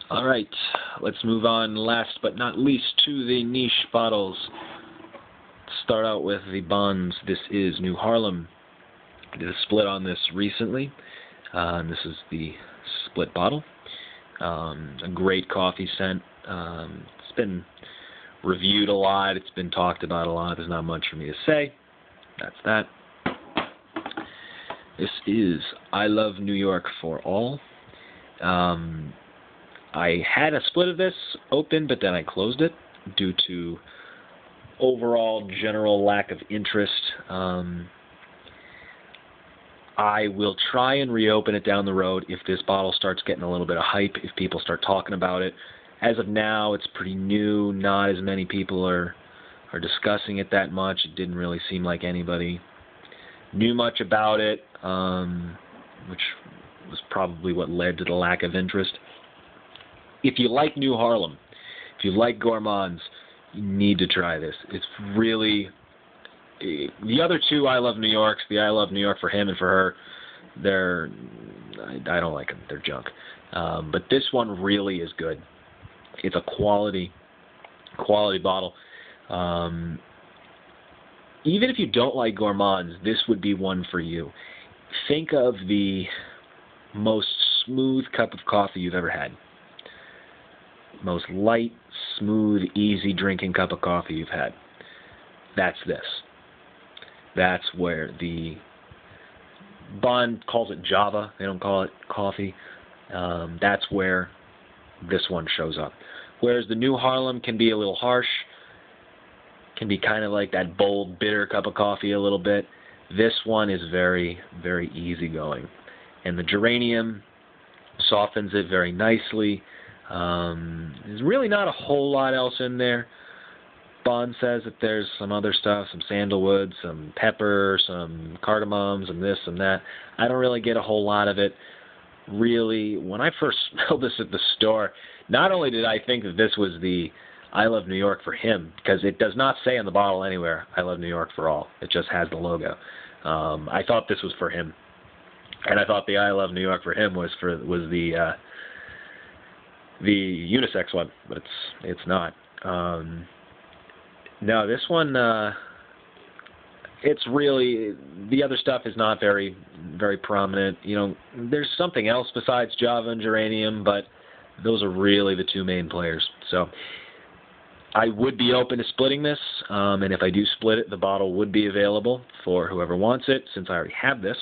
All right, let's move on last but not least to the niche bottles. Start out with the Bonds. This is New Harlem. I did a split on this recently. And this is the split bottle. A great coffee scent. It's been reviewed a lot. It's been talked about a lot. There's not much for me to say. That's that. This is I Love New York for All. I had a split of this open, but then I closed it due to overall general lack of interest. I will try and reopen it down the road if this bottle starts getting a little bit of hype, if people start talking about it. As of now, it's pretty new. Not as many people are discussing it that much. It didn't really seem like anybody knew much about it, which was probably what led to the lack of interest. If you like New Harlem, if you like gourmands, you need to try this. It's really... The other two I Love New Yorks, the I Love New York for him and for her, I don't like them. They're junk. But this one really is good. It's a quality bottle. Even if you don't like gourmands, this would be one for you. Think of the most smooth cup of coffee you've ever had. Most light, smooth, easy drinking cup of coffee you've had. That's this. That's where the Bond calls it Java. They don't call it coffee. That's where this one shows up. Whereas the New Harlem can be a little harsh, can be kind of like that bold, bitter cup of coffee a little bit. This one is very, very easygoing. And the geranium softens it very nicely. There's really not a whole lot else in there. Bond says that there's some other stuff, some sandalwood, some pepper, some cardamom, some this, some that. I don't really get a whole lot of it. Really, when I first smelled this at the store, not only did I think that this was the I Love New York for him, because it does not say on the bottle anywhere, I Love New York for All. It just has the logo. I thought this was for him. And I thought the I Love New York for him was the unisex one, but it's not. No, this one, it's really, the other stuff is not very, very prominent. You know, there's something else besides Java and geranium, but those are really the two main players. So I would be open to splitting this, and if I do split it, the bottle would be available for whoever wants it, since I already have this.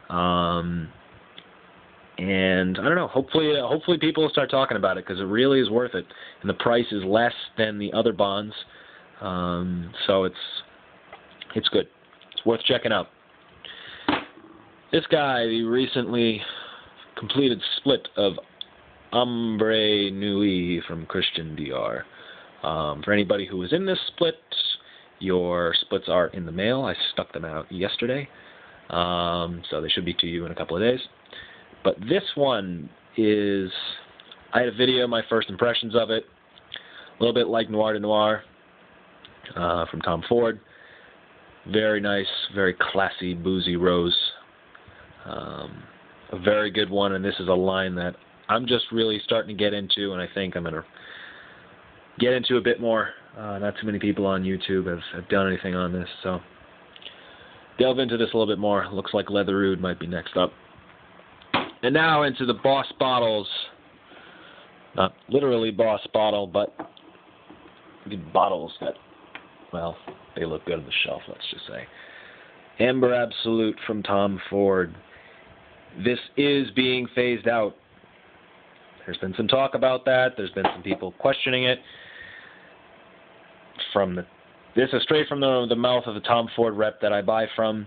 And I don't know, hopefully people will start talking about it, because it really is worth it. And the price is less than the other Bonds. So it's good. It's worth checking out. This guy, the recently completed split of Ombre Nuit from Christian Dior. For anybody who was in this split, your splits are in the mail. I stuck them out yesterday. So they should be to you in a couple of days. But this one is, I had a video, my first impressions of it. A little bit like Noir de Noir. From Tom Ford. Very nice, very classy, boozy rose. A very good one, and this is a line that I'm just really starting to get into, and I think I'm going to get into a bit more. Not too many people on YouTube have done anything on this, so delve into this a little bit more. Looks like Leatherwood might be next up. And now into the Boss bottles. Not literally Boss bottle, but the bottles that, well, they look good on the shelf, let's just say. Amber Absolute from Tom Ford. This is being phased out. There's been some talk about that. There's been some people questioning it. This is straight from the mouth of the Tom Ford rep that I buy from.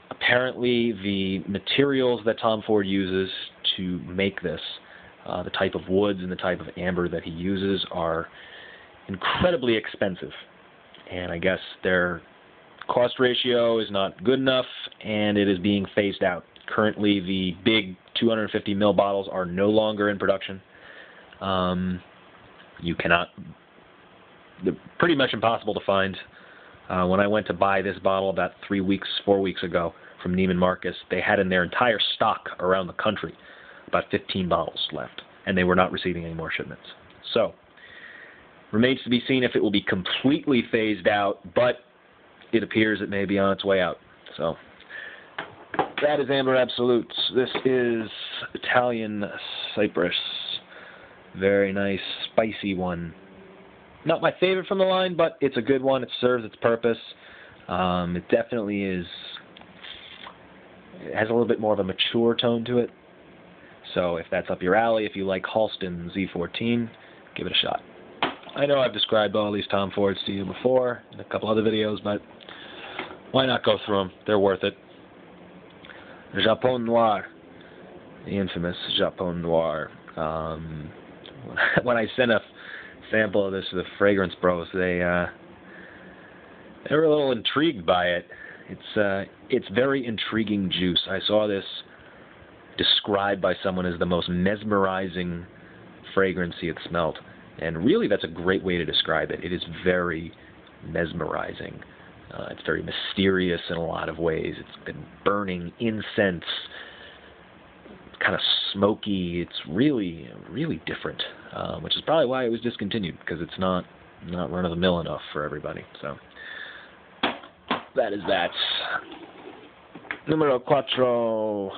Apparently, the materials that Tom Ford uses to make this, the type of woods and the type of amber that he uses, are incredibly expensive. And I guess their cost ratio is not good enough, and it is being phased out. Currently, the big 250 ml bottles are no longer in production. You cannot, they're pretty much impossible to find. When I went to buy this bottle about 4 weeks ago from Neiman Marcus, they had in their entire stock around the country about 15 bottles left. and they were not receiving any more shipments. So, remains to be seen if it will be completely phased out, but it appears it may be on its way out. So, that is Amber Absolutes. This is Italian Cypress. Very nice, spicy one. Not my favorite from the line, but it's a good one. It serves its purpose. It definitely is. It has a little bit more of a mature tone to it. So if that's up your alley, if you like Halston Z14, give it a shot. I know I've described all these Tom Fords to you before in a couple other videos, but why not go through them? They're worth it. Japon Noir, the infamous Japon Noir. When I sent a sample of this to the Fragrance Bros, they were a little intrigued by it. It's very intriguing juice. I saw this described by someone as the most mesmerizing fragrance he had smelled, and really that's a great way to describe it. It is very mesmerizing. It's very mysterious in a lot of ways. It's been burning incense, kind of smoky. It's really, really different, which is probably why it was discontinued, because it's not run-of-the-mill enough for everybody. So that is that. Numero 4,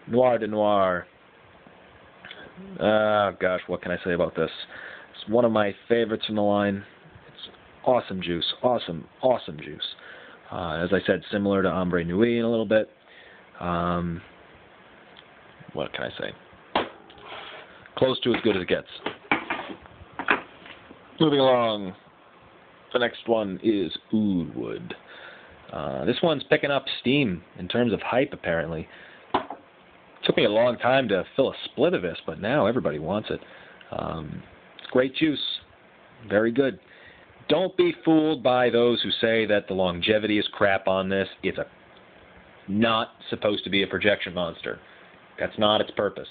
Noir de Noir. Oh gosh, what can I say about this? It's one of my favorites from the line. It's awesome juice, awesome juice. As I said, similar to Ambre Nuit in a little bit. What can I say? Close to as good as it gets. Moving along, the next one is Oud Wood. This one's picking up steam in terms of hype, apparently. Took me a long time to fill a split of this, but now everybody wants it. It's great juice. Very good. Don't be fooled by those who say that the longevity is crap on this. It's not supposed to be a projection monster. That's not its purpose.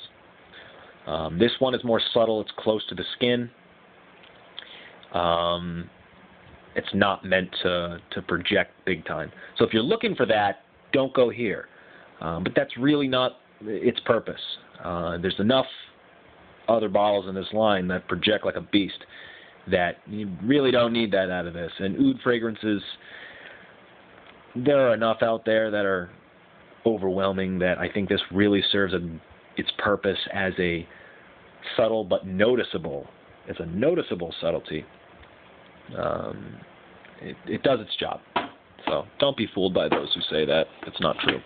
This one is more subtle. It's close to the skin. It's not meant to project big time. So if you're looking for that, don't go here. But that's really not its purpose. There's enough other bottles in this line that project like a beast that you really don't need that out of this. And oud fragrances, there are enough out there that are overwhelming that I think this really serves its purpose as a subtle but noticeable. It's a noticeable subtlety. It does its job. So don't be fooled by those who say that. It's not true.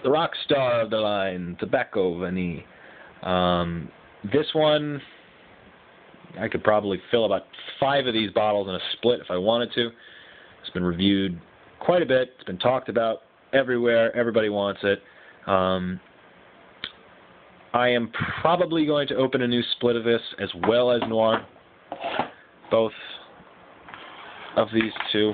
The rock star of the line, Tobacco Vanille. This one, I could probably fill about 5 of these bottles in a split if I wanted to. It's been reviewed quite a bit. It's been talked about everywhere. Everybody wants it. I am probably going to open a new split of this as well as Noir. Both of these two.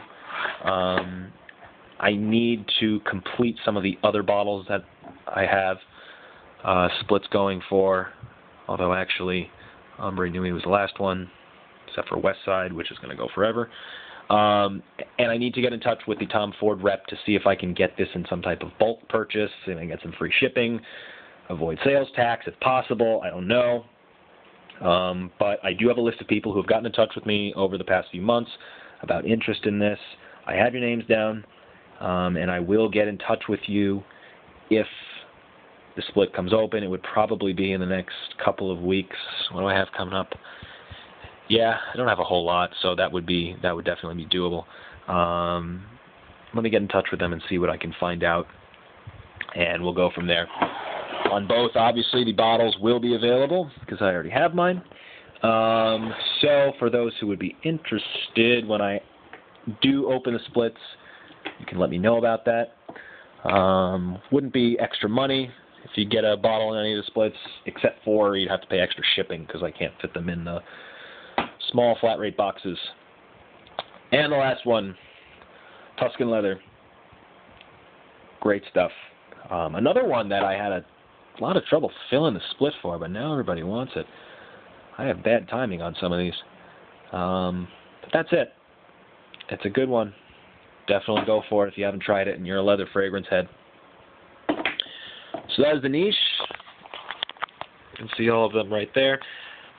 I need to complete some of the other bottles that I have splits going for. Although actually, Ambre Nuit was the last one, except for West Side, which is going to go forever. And I need to get in touch with the Tom Ford rep to see if I can get this in some type of bulk purchase, see if I can get some free shipping, avoid sales tax if possible. I don't know. But I do have a list of people who have gotten in touch with me over the past few months about interest in this. I have your names down, and I will get in touch with you if the split comes open. It would probably be in the next couple of weeks. What do I have coming up? Yeah, I don't have a whole lot, so that would definitely be doable. Let me get in touch with them and see what I can find out, and we'll go from there. On both, obviously, the bottles will be available because I already have mine. So for those who would be interested, when I do open the splits, you can let me know about that. Wouldn't be extra money if you get a bottle in any of the splits, except for you'd have to pay extra shipping because I can't fit them in the small flat rate boxes. And the last one, Tuscan Leather. Great stuff. Another one that I had a lot of trouble filling the split for, but now everybody wants it. I have bad timing on some of these. But that's it. It's a good one. Definitely go for it if you haven't tried it and you're a leather fragrance head. So that is the niche. You can see all of them right there.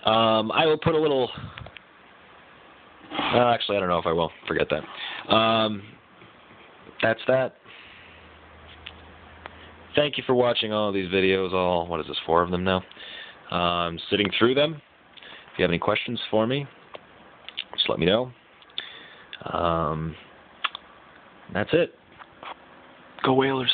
I will put a little... actually, I don't know if I will. Forget that. That's that. Thank you for watching all of these videos. What is this, 4 of them now? Sitting through them. If you have any questions for me, just let me know. That's it. Go Whalers.